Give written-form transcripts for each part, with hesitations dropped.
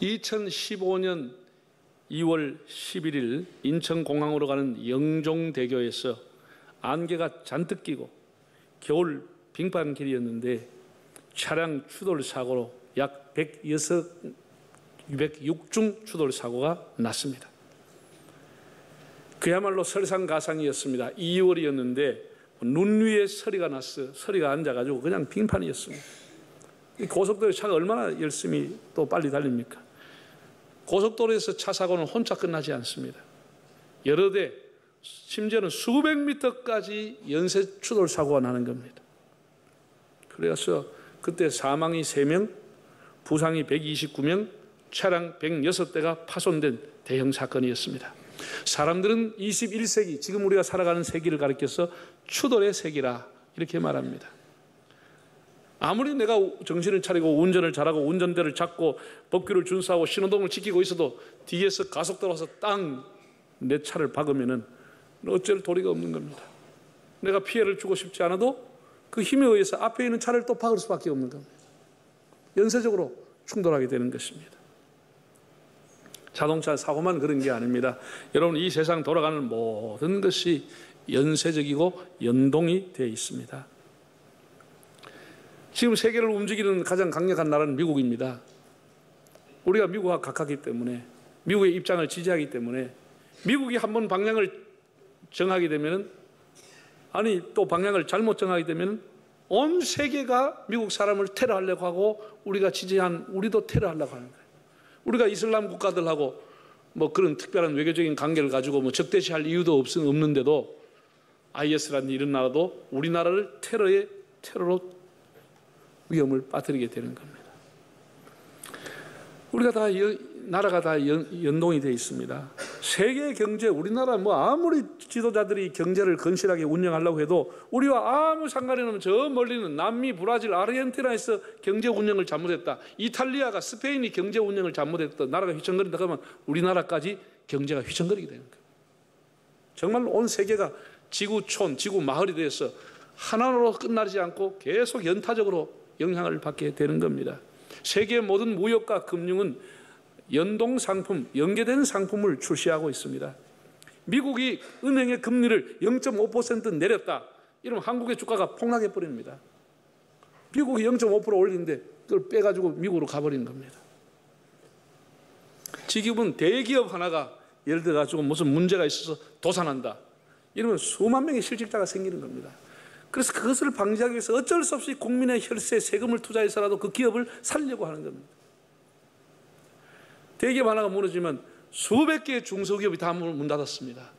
2015년 2월 11일 인천공항으로 가는 영종대교에서 안개가 잔뜩 끼고 겨울 빙판길이었는데 차량 추돌 사고로 약 106중 추돌 사고가 났습니다. 그야말로 설상가상이었습니다. 2월이었는데 눈 위에 서리가 났어요. 서리가 앉아가지고 그냥 빙판이었습니다. 고속도로에 차가 얼마나 열심히 또 빨리 달립니까? 고속도로에서 차 사고는 혼자 끝나지 않습니다. 여러 대, 심지어는 수백 미터까지 연쇄 추돌 사고가 나는 겁니다. 그래서 그때 사망이 3명, 부상이 129명, 차량 106대가 파손된 대형 사건이었습니다. 사람들은 21세기, 지금 우리가 살아가는 세기를 가리켜서 추돌의 세기라 이렇게 말합니다. 아무리 내가 정신을 차리고 운전을 잘하고 운전대를 잡고 법규를 준수하고 신호등을 지키고 있어도 뒤에서 가속도로 와서 땅 내 차를 박으면은 어쩔 도리가 없는 겁니다. 내가 피해를 주고 싶지 않아도 그 힘에 의해서 앞에 있는 차를 또 박을 수밖에 없는 겁니다. 연쇄적으로 충돌하게 되는 것입니다. 자동차 사고만 그런 게 아닙니다. 여러분, 이 세상 돌아가는 모든 것이 연쇄적이고 연동이 되어 있습니다. 지금 세계를 움직이는 가장 강력한 나라는 미국입니다. 우리가 미국과 가깝기 때문에, 미국의 입장을 지지하기 때문에, 미국이 한번 방향을 정하게 되면, 아니 또 방향을 잘못 정하게 되면 온 세계가 미국 사람을 테러하려고 하고 우리가 지지한 우리도 테러하려고 하는 거예요. 우리가 이슬람 국가들하고 뭐 그런 특별한 외교적인 관계를 가지고 뭐 적대시할 이유도 없는데도 IS라는 이런 나라도 우리나라를 테러로 위험을 빠뜨리게 되는 겁니다. 우리가 다 나라가 다 연동이 되어 있습니다. 세계 경제, 우리나라 뭐 아무리 지도자들이 경제를 건실하게 운영하려고 해도 우리와 아무 상관이 없는 저 멀리는 남미, 브라질, 아르헨티나에서 경제 운영을 잘못했다. 이탈리아가, 스페인이 경제 운영을 잘못했다. 나라가 휘청거린다 그러면 우리나라까지 경제가 휘청거리게 되는 거예요. 정말 온 세계가 지구촌, 지구 마을이 돼서 하나로 끝나지 않고 계속 연타적으로 영향을 받게 되는 겁니다. 세계 모든 무역과 금융은 연동 상품, 연계된 상품을 출시하고 있습니다. 미국이 은행의 금리를 0.5% 내렸다. 이러면 한국의 주가가 폭락해 버립니다. 미국이 0.5% 올리는데 그걸 빼가지고 미국으로 가버리는 겁니다. 지금은 대기업 하나가 예를 들어가지고 무슨 문제가 있어서 도산한다. 이러면 수만 명의 실직자가 생기는 겁니다. 그래서 그것을 방지하기 위해서 어쩔 수 없이 국민의 혈세, 세금을 투자해서라도 그 기업을 살리려고 하는 겁니다. 대기업 하나가 무너지면 수백 개의 중소기업이 다 문 닫았습니다.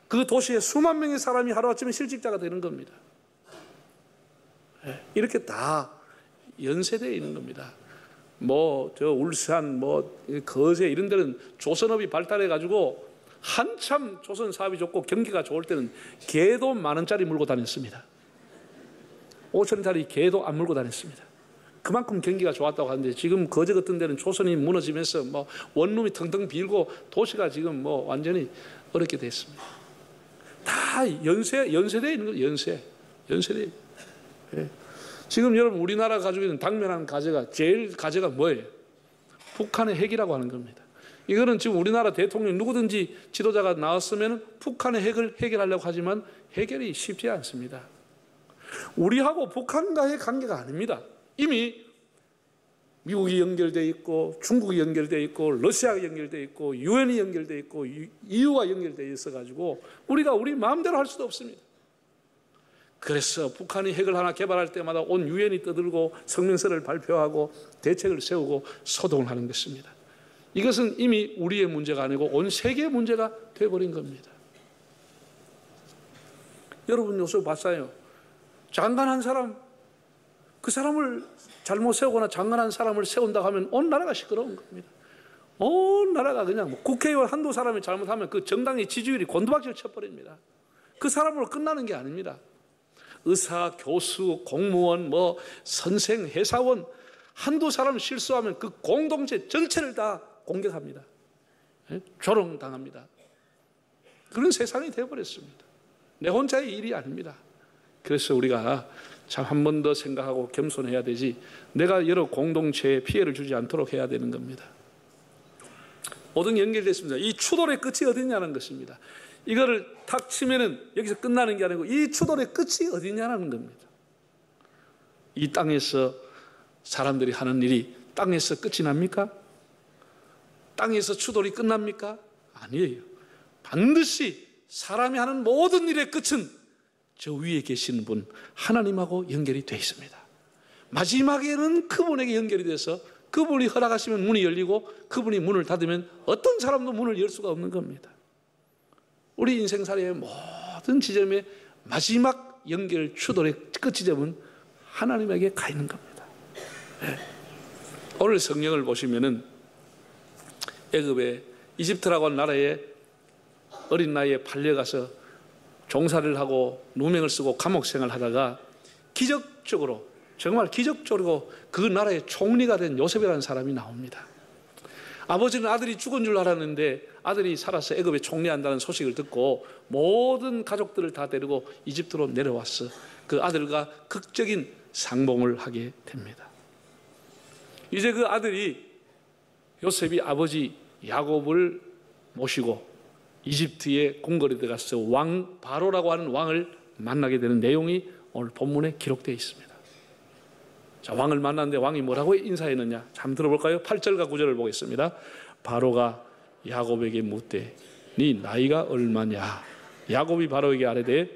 그 도시에 수만 명의 사람이 하루아침에 실직자가 되는 겁니다. 이렇게 다 연쇄되어 있는 겁니다. 뭐 저 울산, 뭐 거제 이런 데는 조선업이 발달해가지고 한참 조선 사업이 좋고 경기가 좋을 때는 개도 10,000원짜리 물고 다녔습니다. 5,000원짜리 개도 안 물고 다녔습니다. 그만큼 경기가 좋았다고 하는데 지금 거제 같은 데는 조선이 무너지면서 뭐 원룸이 텅텅 빌고 도시가 지금 뭐 완전히 어렵게 됐습니다. 다 연쇄되어 있는 거예요. 연쇄되어. 예. 지금 여러분 우리나라 가지고 있는 당면한 과제가 제일 과제가 뭐예요? 북한의 핵이라고 하는 겁니다. 이거는 지금 우리나라 대통령 누구든지 지도자가 나왔으면 북한의 핵을 해결하려고 하지만 해결이 쉽지 않습니다. 우리하고 북한과의 관계가 아닙니다. 이미 미국이 연결되어 있고 중국이 연결되어 있고 러시아가 연결되어 있고 유엔이 연결되어 있고 EU가 연결되어 있어가지고 우리가 우리 마음대로 할 수도 없습니다. 그래서 북한이 핵을 하나 개발할 때마다 온 유엔이 떠들고 성명서를 발표하고 대책을 세우고 소동을 하는 것입니다. 이것은 이미 우리의 문제가 아니고 온 세계의 문제가 되어버린 겁니다. 여러분 요새 봤어요. 장관한 사람, 그 사람을 잘못 세우거나 장관한 사람을 세운다고 하면 온 나라가 시끄러운 겁니다. 온 나라가 그냥 뭐 국회의원 한두 사람이 잘못하면 그 정당의 지지율이 곤두박질 쳐버립니다. 그 사람으로 끝나는 게 아닙니다. 의사, 교수, 공무원, 뭐 선생, 회사원 한두 사람 실수하면 그 공동체 전체를 다 공격합니다. 조롱당합니다. 그런 세상이 되어버렸습니다. 내 혼자의 일이 아닙니다. 그래서 우리가 참 한 번 더 생각하고 겸손해야 되지, 내가 여러 공동체에 피해를 주지 않도록 해야 되는 겁니다. 모든 연결됐습니다. 이 추돌의 끝이 어디냐는 것입니다. 이거를 탁 치면은 여기서 끝나는 게 아니고 이 추돌의 끝이 어디냐는 겁니다. 이 땅에서 사람들이 하는 일이 땅에서 끝이 납니까? 땅에서 추돌이 끝납니까? 아니에요. 반드시 사람이 하는 모든 일의 끝은 저 위에 계신 분 하나님하고 연결이 되어 있습니다. 마지막에는 그분에게 연결이 돼서 그분이 허락하시면 문이 열리고 그분이 문을 닫으면 어떤 사람도 문을 열 수가 없는 겁니다. 우리 인생살이의 모든 지점의 마지막 연결 추돌의 끝 지점은 하나님에게 가 있는 겁니다. 네. 오늘 성경을 보시면은 애굽에 이집트라고 하는 나라에 어린 나이에 팔려가서 종살이를 하고 누명을 쓰고 감옥 생활을 하다가 기적적으로 정말 기적적으로 그 나라의 총리가 된 요셉이라는 사람이 나옵니다. 아버지는 아들이 죽은 줄 알았는데 아들이 살아서 애굽에 총리한다는 소식을 듣고 모든 가족들을 다 데리고 이집트로 내려왔어 그 아들과 극적인 상봉을 하게 됩니다. 이제 그 아들이 요셉이 아버지 야곱을 모시고 이집트의 궁궐에 들어가서 왕 바로라고 하는 왕을 만나게 되는 내용이 오늘 본문에 기록되어 있습니다. 자, 왕을 만났는데 왕이 뭐라고 인사했느냐? 참 들어볼까요? 8절과 9절을 보겠습니다. 바로가 야곱에게 묻되 네 나이가 얼마냐? 야곱이 바로에게 아뢰되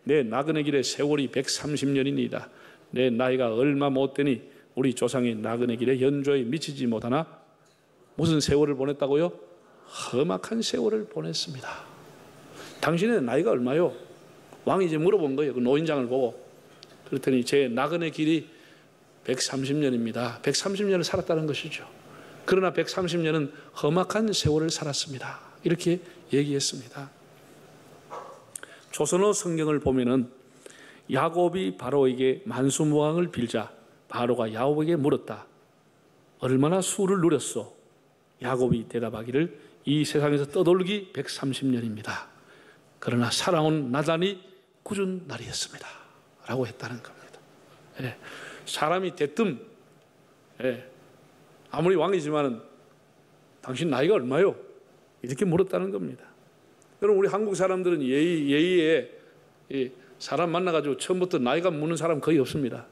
내 나그네 길의 세월이 130년이니이다. 내 나이가 얼마 못되니 우리 조상의 나그네 길에 연조에 미치지 못하나 무슨 세월을 보냈다고요? 험악한 세월을 보냈습니다. 당신의 나이가 얼마요? 왕이 이제 물어본 거예요. 그 노인장을 보고. 그랬더니 제 나그네 길이 130년입니다. 130년을 살았다는 것이죠. 그러나 130년은 험악한 세월을 살았습니다. 이렇게 얘기했습니다. 조선어 성경을 보면은 야곱이 바로에게 만수무강을 빌자 바로가 야곱에게 물었다. 얼마나 수를 누렸소? 야곱이 대답하기를 이 세상에서 떠돌기 130년입니다. 그러나 살아온 나단이 굳은 날이었습니다. 라고 했다는 겁니다. 예. 사람이 대뜸 아무리 왕이지만은 당신 나이가 얼마요? 이렇게 물었다는 겁니다. 여러분 우리 한국 사람들은 예의에 사람 만나가지고 처음부터 나이가 묻는 사람 거의 없습니다.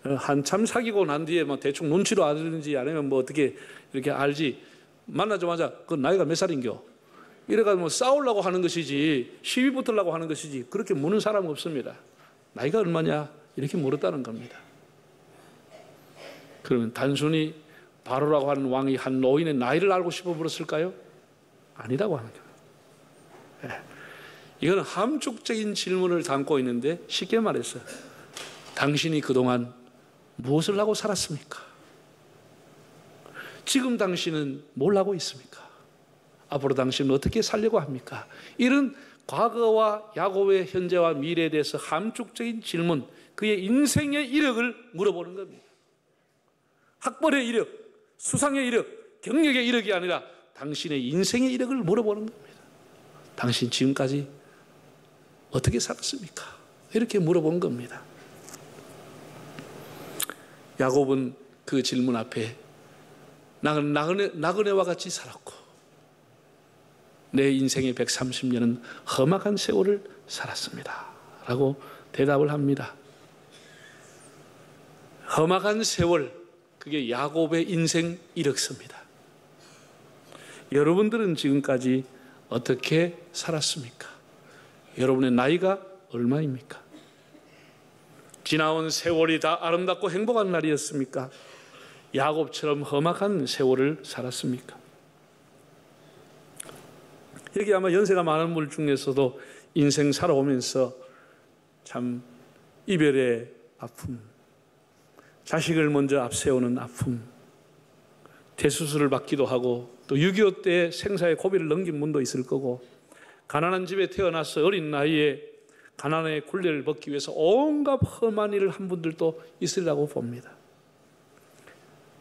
한참 사귀고 난 뒤에 뭐 대충 눈치로 알든지 아니면 뭐 어떻게 이렇게 알지 만나자마자 그 나이가 몇 살인겨? 이래가지고 뭐 싸우려고 하는 것이지 시비 붙으려고 하는 것이지 그렇게 묻는 사람은 없습니다. 나이가 얼마냐? 이렇게 물었다는 겁니다. 그러면 단순히 바로라고 하는 왕이 한 노인의 나이를 알고 싶어 물었을까요? 아니라고 하는 거예요. 이건 함축적인 질문을 담고 있는데 쉽게 말해서 당신이 그동안 무엇을 하고 살았습니까? 지금 당신은 뭘 하고 있습니까? 앞으로 당신은 어떻게 살려고 합니까? 이런 과거와 야곱의 현재와 미래에 대해서 함축적인 질문, 그의 인생의 이력을 물어보는 겁니다. 학벌의 이력, 수상의 이력, 경력의 이력이 아니라 당신의 인생의 이력을 물어보는 겁니다. 당신 지금까지 어떻게 살았습니까? 이렇게 물어본 겁니다. 야곱은 그 질문 앞에 나그네와 같이 살았고 내 인생의 130년은 험악한 세월을 살았습니다. 라고 대답을 합니다. 험악한 세월, 그게 야곱의 인생 이력서입니다. 여러분들은 지금까지 어떻게 살았습니까? 여러분의 나이가 얼마입니까? 지나온 세월이 다 아름답고 행복한 날이었습니까? 야곱처럼 험악한 세월을 살았습니까? 여기 아마 연세가 많은 분 중에서도 인생 살아오면서 참 이별의 아픔, 자식을 먼저 앞세우는 아픔, 대수술을 받기도 하고 또 6.25 때 생사의 고비를 넘긴 분도 있을 거고 가난한 집에 태어나서 어린 나이에 가난의 굴레를 벗기 위해서 온갖 험한 일을 한 분들도 있으리라고 봅니다.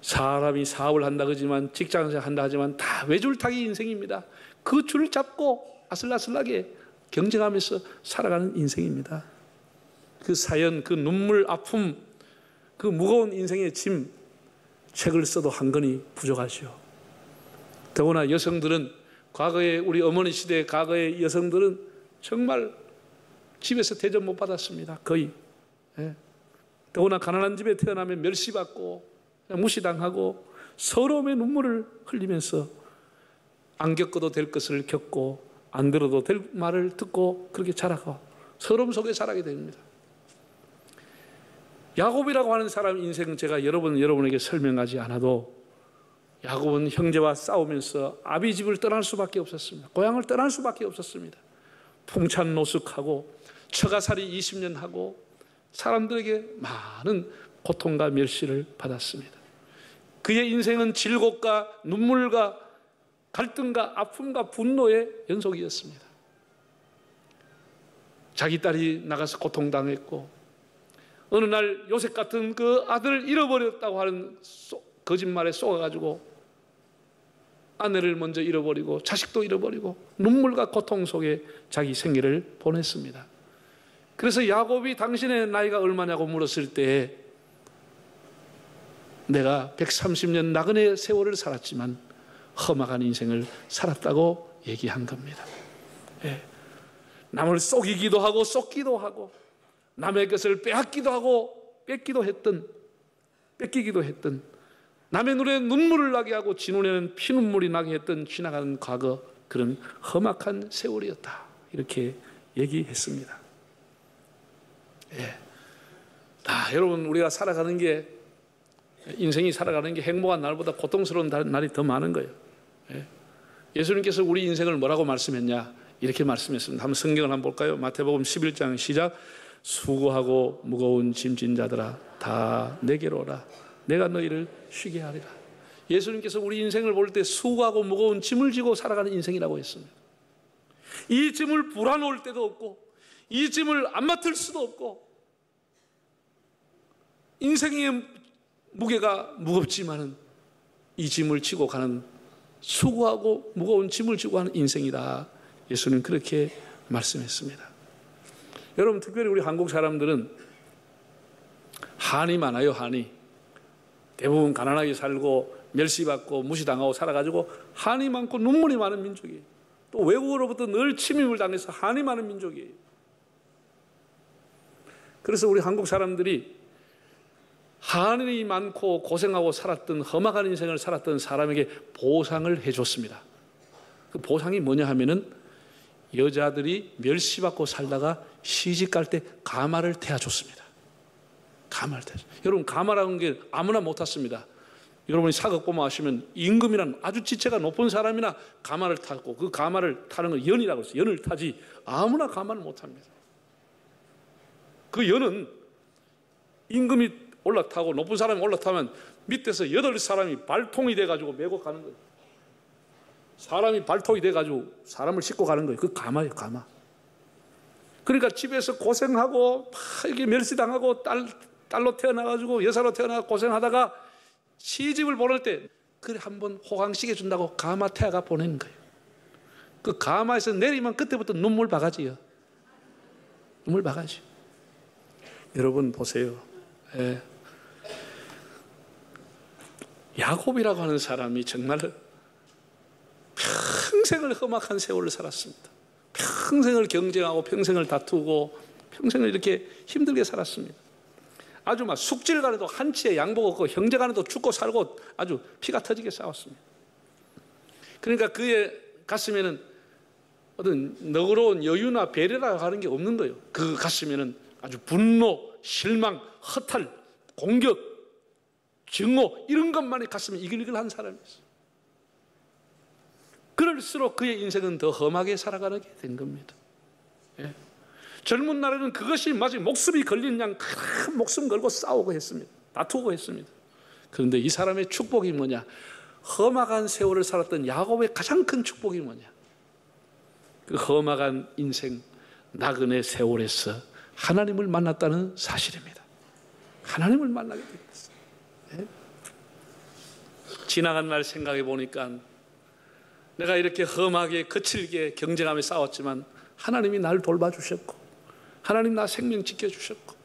사람이 사업을 한다 그러지만 직장에서 한다 하지만 다 외줄타기 인생입니다. 그 줄을 잡고 아슬아슬하게 경쟁하면서 살아가는 인생입니다. 그 사연, 그 눈물, 아픔, 그 무거운 인생의 짐, 책을 써도 한 권이 부족하죠. 더구나 여성들은 과거에 우리 어머니 시대 과거의 여성들은 정말 집에서 대접 못 받았습니다. 거의. 예. 더구나 가난한 집에 태어나면 멸시받고 무시당하고 서러움의 눈물을 흘리면서 안 겪어도 될 것을 겪고 안 들어도 될 말을 듣고 그렇게 자라고 서러움 속에 자라게 됩니다. 야곱이라고 하는 사람 인생 제가 여러분에게 설명하지 않아도 야곱은 형제와 싸우면서 아비 집을 떠날 수밖에 없었습니다. 고향을 떠날 수밖에 없었습니다. 풍찬노숙하고 처가살이 20년 하고 사람들에게 많은 고통과 멸시를 받았습니다. 그의 인생은 질곡과 눈물과 갈등과 아픔과 분노의 연속이었습니다. 자기 딸이 나가서 고통당했고 어느 날 요셉 같은 그 아들을 잃어버렸다고 하는 거짓말에 속아가지고 아내를 먼저 잃어버리고 자식도 잃어버리고 눈물과 고통 속에 자기 생애를 보냈습니다. 그래서 야곱이 당신의 나이가 얼마냐고 물었을 때 내가 130년 나그네 세월을 살았지만 험악한 인생을 살았다고 얘기한 겁니다. 예. 남을 속이기도 하고 속기도 하고 남의 것을 빼앗기도 하고 뺏기기도 했던 남의 눈에 눈물을 나게 하고 지 눈에는 피눈물이 나게 했던 지나가는 과거 그런 험악한 세월이었다. 이렇게 얘기했습니다. 예. 여러분 우리가 살아가는 게 인생이 살아가는 게 행복한 날보다 고통스러운 날이 더 많은 거예요. 예. 예수님께서 우리 인생을 뭐라고 말씀했냐 이렇게 말씀했습니다. 한번 성경을 한번 볼까요? 마태복음 11장 시작. 수고하고 무거운 짐진 자들아 다 내게로 오라. 내가 너희를 쉬게 하리라. 예수님께서 우리 인생을 볼 때 수고하고 무거운 짐을 지고 살아가는 인생이라고 했습니다. 이 짐을 불어놓을 때도 없고 이 짐을 안 맡을 수도 없고 인생의 무게가 무겁지만은 이 짐을 지고 가는 수고하고 무거운 짐을 지고 가는 인생이다. 예수님 그렇게 말씀했습니다. 여러분 특별히 우리 한국 사람들은 한이 많아요. 한이 대부분 가난하게 살고 멸시받고 무시당하고 살아가지고 한이 많고 눈물이 많은 민족이에요. 또 외국으로부터 늘 침입을 당해서 한이 많은 민족이에요. 그래서 우리 한국 사람들이 한이 많고 고생하고 살았던 험악한 인생을 살았던 사람에게 보상을 해줬습니다. 그 보상이 뭐냐 하면은 여자들이 멸시받고 살다가 시집갈 때 가마를 태워줬습니다. 가마를 태워. 여러분 가마라는 게 아무나 못 탔습니다. 여러분이 사극 보면 아시면 임금이란 아주 지체가 높은 사람이나 가마를 타고 그 가마를 타는 걸 연이라고 했어요. 연을 타지 아무나 가마를 못 탑니다. 그 연은 임금이 올라타고 높은 사람이 올라타면 밑에서 8사람이 발통이 돼가지고 메고 가는 거예요. 사람이 발통이 돼가지고 사람을 싣고 가는 거예요. 그 가마예요, 가마. 그러니까 집에서 고생하고 막 이렇게 멸시당하고 딸로 태어나가지고 여사로 태어나서 고생하다가 시집을 보낼 때 그래 한번 호강시켜 준다고 가마 태워가 보내는 거예요. 그 가마에서 내리면 그때부터 눈물 바가지요. 눈물 바가지. 여러분 보세요. 예. 야곱이라고 하는 사람이 정말 평생을 험악한 세월을 살았습니다. 평생을 경쟁하고 평생을 다투고 평생을 이렇게 힘들게 살았습니다. 아주 막 숙질 간에도 한치의 양복 없고 형제 간에도 죽고 살고 아주 피가 터지게 싸웠습니다. 그러니까 그의 가슴에는 어떤 너그러운 여유나 배려라고 하는 게 없는 거예요. 그 가슴에는 아주 분노, 실망, 허탈, 공격, 증오 이런 것만이 가슴에 이글이글한 사람이었어요. 그럴수록 그의 인생은 더 험하게 살아가게 된 겁니다. 예. 젊은 날에는 그것이 마치 목숨이 걸린 양 큰 목숨 걸고 싸우고 했습니다. 다투고 했습니다. 그런데 이 사람의 축복이 뭐냐? 험악한 세월을 살았던 야곱의 가장 큰 축복이 뭐냐? 그 험악한 인생 나그네 세월에서 하나님을 만났다는 사실입니다. 하나님을 만나게 됐어요. 예? 지나간 날 생각해 보니까 내가 이렇게 험하게 거칠게 경쟁하며 싸웠지만 하나님이 나를 돌봐주셨고 하나님 나 생명 지켜주셨고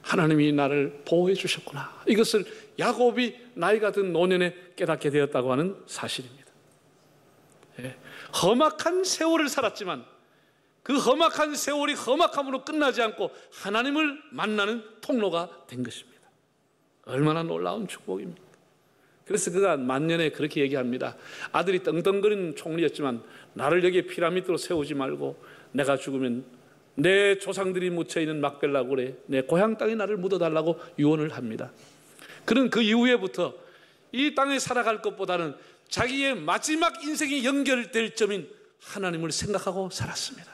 하나님이 나를 보호해 주셨구나. 이것을 야곱이 나이가 든 노년에 깨닫게 되었다고 하는 사실입니다. 험악한 세월을 살았지만 그 험악한 세월이 험악함으로 끝나지 않고 하나님을 만나는 통로가 된 것입니다. 얼마나 놀라운 축복입니까? 그래서 그가 만년에 그렇게 얘기합니다. 아들이 떵떵거리는 총리였지만 나를 여기에 피라미드로 세우지 말고 내가 죽으면 내 조상들이 묻혀있는 막벨라 굴에 내 고향 땅에 나를 묻어달라고 유언을 합니다. 그는 그 이후에부터 이 땅에 살아갈 것보다는 자기의 마지막 인생이 연결될 점인 하나님을 생각하고 살았습니다.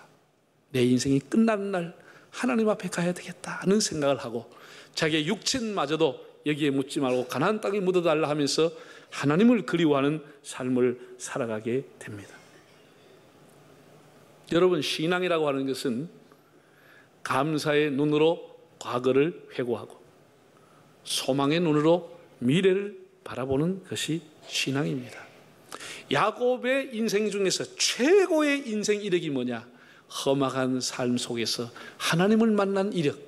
내 인생이 끝나는 날 하나님 앞에 가야 되겠다는 생각을 하고 자기의 육체마저도 여기에 묻지 말고 가나안 땅에 묻어달라 하면서 하나님을 그리워하는 삶을 살아가게 됩니다. 여러분, 신앙이라고 하는 것은 감사의 눈으로 과거를 회고하고 소망의 눈으로 미래를 바라보는 것이 신앙입니다. 야곱의 인생 중에서 최고의 인생 이력이 뭐냐? 험악한 삶 속에서 하나님을 만난 이력,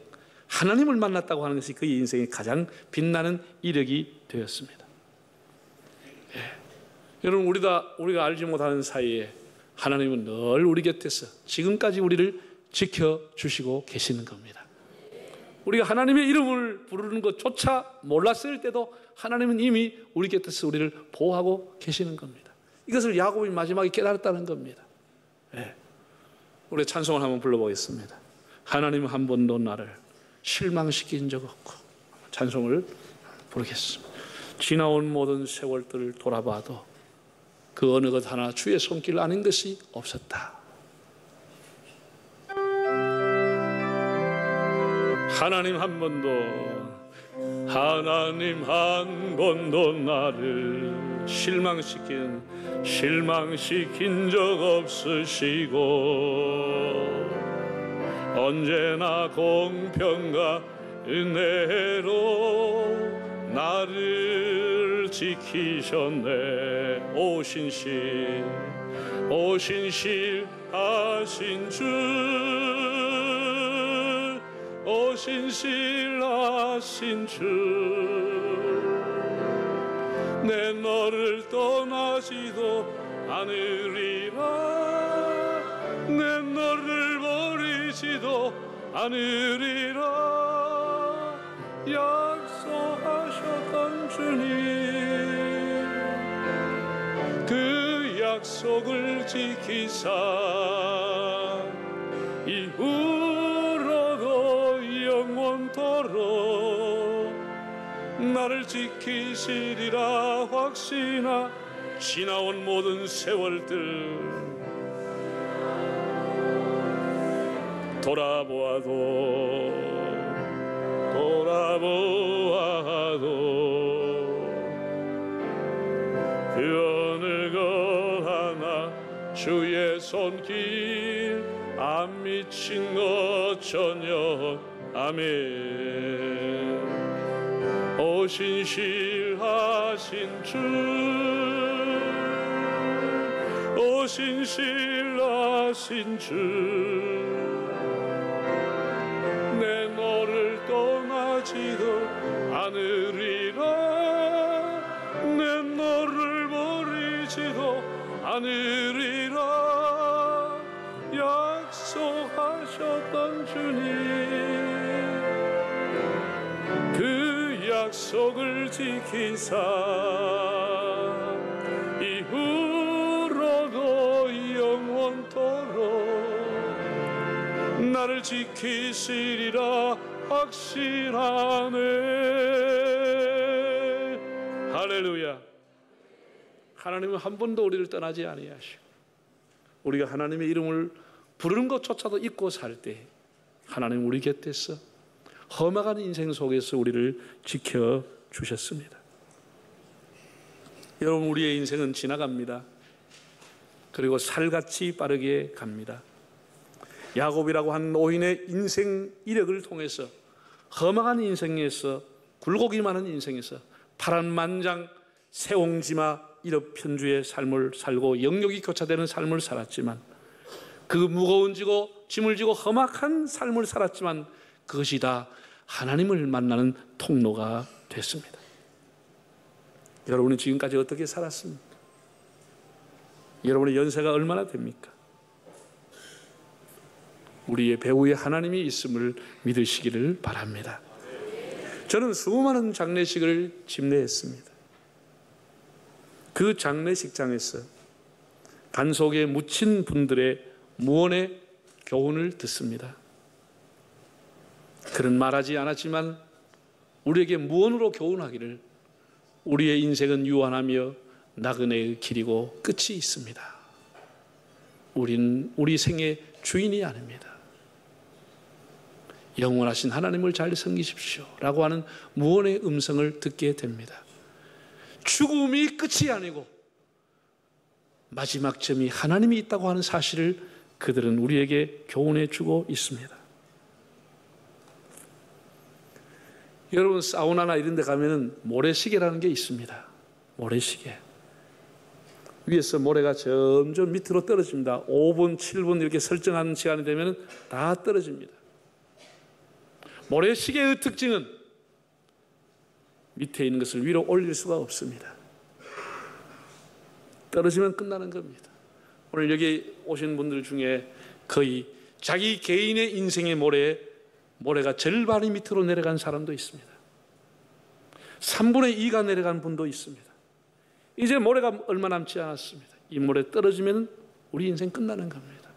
하나님을 만났다고 하는 것이 그의 인생의 가장 빛나는 이력이 되었습니다. 여러분, 우리가 알지 못하는 사이에 하나님은 늘 우리 곁에서 지금까지 우리를 지켜주시고 계시는 겁니다. 우리가 하나님의 이름을 부르는 것조차 몰랐을 때도 하나님은 이미 우리 곁에서 우리를 보호하고 계시는 겁니다. 이것을 야곱이 마지막에 깨달았다는 겁니다. 우리 찬송을 한번 불러보겠습니다. 하나님은 한 번도 나를 실망시킨 적 없고. 찬송을 부르겠습니다. 지나온 모든 세월들을 돌아봐도 그 어느 것 하나 주의 손길 아닌 것이 없었다. 하나님 한 번도 나를 실망시킨 적 없으시고 언제나 공평과 은혜로 나를 지키셨네. 오 신실하신 주, 오 신실하신 주, 내 너를 떠나지도 않으리라, 내 너를 버리지도 않으리라 약속하셨던 주님, 그 약속을 지키사 이후로도 영원토록 나를 지키시리라 확신하. 지나온 모든 세월들 돌아보아도 그 어느 것 하나 주의 손길 안 미친 것 전혀. 아멘. 오 신실하신 주, 오 신실하신 주, 내 너를 떠나지도 않으리라, 내 너를 버리지도 않으리라 약속하셨던 주님, 그 약속을 지키사 이후로도 영원토록 나를 지키시리라 확실하네. 할렐루야. 하나님은 한 번도 우리를 떠나지 아니하시고 우리가 하나님의 이름을 부르는 것조차도 잊고 살 때 하나님 우리 곁에서 험악한 인생 속에서 우리를 지켜주셨습니다. 여러분, 우리의 인생은 지나갑니다. 그리고 살같이 빠르게 갑니다. 야곱이라고 한 노인의 인생 이력을 통해서 험악한 인생에서, 굴곡이 많은 인생에서 파란만장 새옹지마 이럽 편주의 삶을 살고 영역이 교차되는 삶을 살았지만, 그 무거운 짐을 지고 험악한 삶을 살았지만 그것이 다 하나님을 만나는 통로가 됐습니다. 여러분은 지금까지 어떻게 살았습니까? 여러분의 연세가 얼마나 됩니까? 우리의 배후에 하나님이 있음을 믿으시기를 바랍니다. 저는 수많은 장례식을 집례했습니다. 그 장례식장에서 간속에 묻힌 분들의 무언의 교훈을 듣습니다. 그런 말하지 않았지만 우리에게 무언으로 교훈하기를 우리의 인생은 유한하며 나그네의 길이고 끝이 있습니다. 우린 우리 생의 주인이 아닙니다. 영원하신 하나님을 잘 섬기십시오 라고 하는 무언의 음성을 듣게 됩니다. 죽음이 끝이 아니고 마지막 점이 하나님이 있다고 하는 사실을 그들은 우리에게 교훈해 주고 있습니다. 여러분, 사우나나 이런 데 가면은 모래시계라는 게 있습니다. 모래시계. 위에서 모래가 점점 밑으로 떨어집니다. 5분, 7분 이렇게 설정한 시간이 되면 다 떨어집니다. 모래시계의 특징은 밑에 있는 것을 위로 올릴 수가 없습니다. 떨어지면 끝나는 겁니다. 오늘 여기 오신 분들 중에 거의 자기 개인의 인생의 모래가 절반이 밑으로 내려간 사람도 있습니다. 3분의 2가 내려간 분도 있습니다. 이제 모래가 얼마 남지 않았습니다. 이 모래 떨어지면 우리 인생 끝나는 겁니다.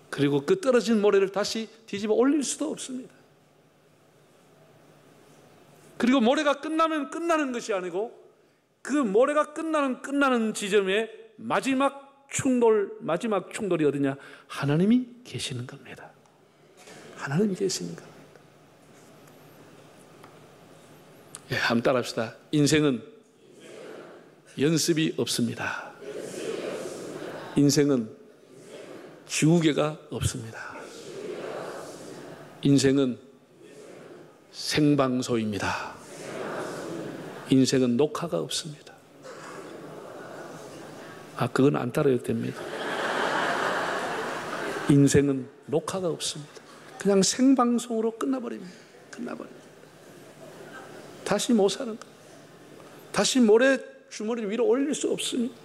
그리고 그 떨어진 모래를 다시 뒤집어 올릴 수도 없습니다. 그리고 모래가 끝나면 끝나는 것이 아니고 그 모래가 끝나는 지점에 마지막 충돌이 어디냐? 하나님이 계시는 겁니다. 하나님이 계시는 겁니다. 예, 한번 따라합시다. 인생은 연습이 없습니다. 인생은 지우개가 없습니다. 인생은 생방송입니다. 인생은 녹화가 없습니다. 그건 안 따라해도 됩니다. 인생은 녹화가 없습니다. 그냥 생방송으로 끝나버립니다. 다시 못 사는 것. 다시 모래 주머니 위로 올릴 수 없습니다.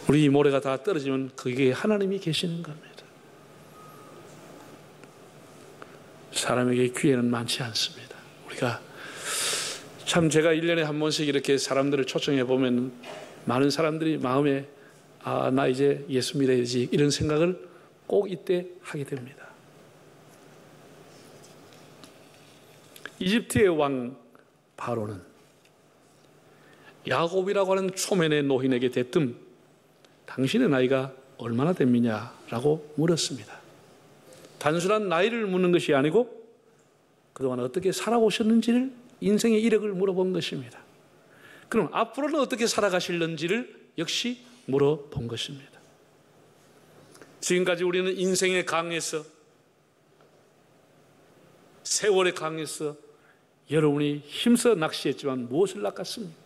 우리 모래가 다 떨어지면 그게 하나님이 계시는 겁니다. 사람에게 기회는 많지 않습니다. 우리가 참 제가 1년에 한 번씩 이렇게 사람들을 초청해 보면 많은 사람들이 마음에 나 이제 예수 믿어야지 이런 생각을 꼭 이때 하게 됩니다. 이집트의 왕 바로는 야곱이라고 하는 초면의 노인에게 대뜸 당신의 나이가 얼마나 됩니냐라고 물었습니다. 단순한 나이를 묻는 것이 아니고 그동안 어떻게 살아오셨는지를 인생의 이력을 물어본 것입니다. 그럼 앞으로는 어떻게 살아가실는지를 역시 물어본 것입니다. 지금까지 우리는 인생의 강에서 세월의 강에서 여러분이 힘써 낚시했지만 무엇을 낚았습니까?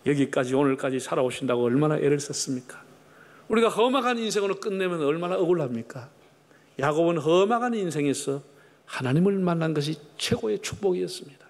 여기까지 오늘까지 살아오신다고 얼마나 애를 썼습니까? 우리가 험악한 인생으로 끝내면 얼마나 억울합니까? 야곱은 험악한 인생에서 하나님을 만난 것이 최고의 축복이었습니다.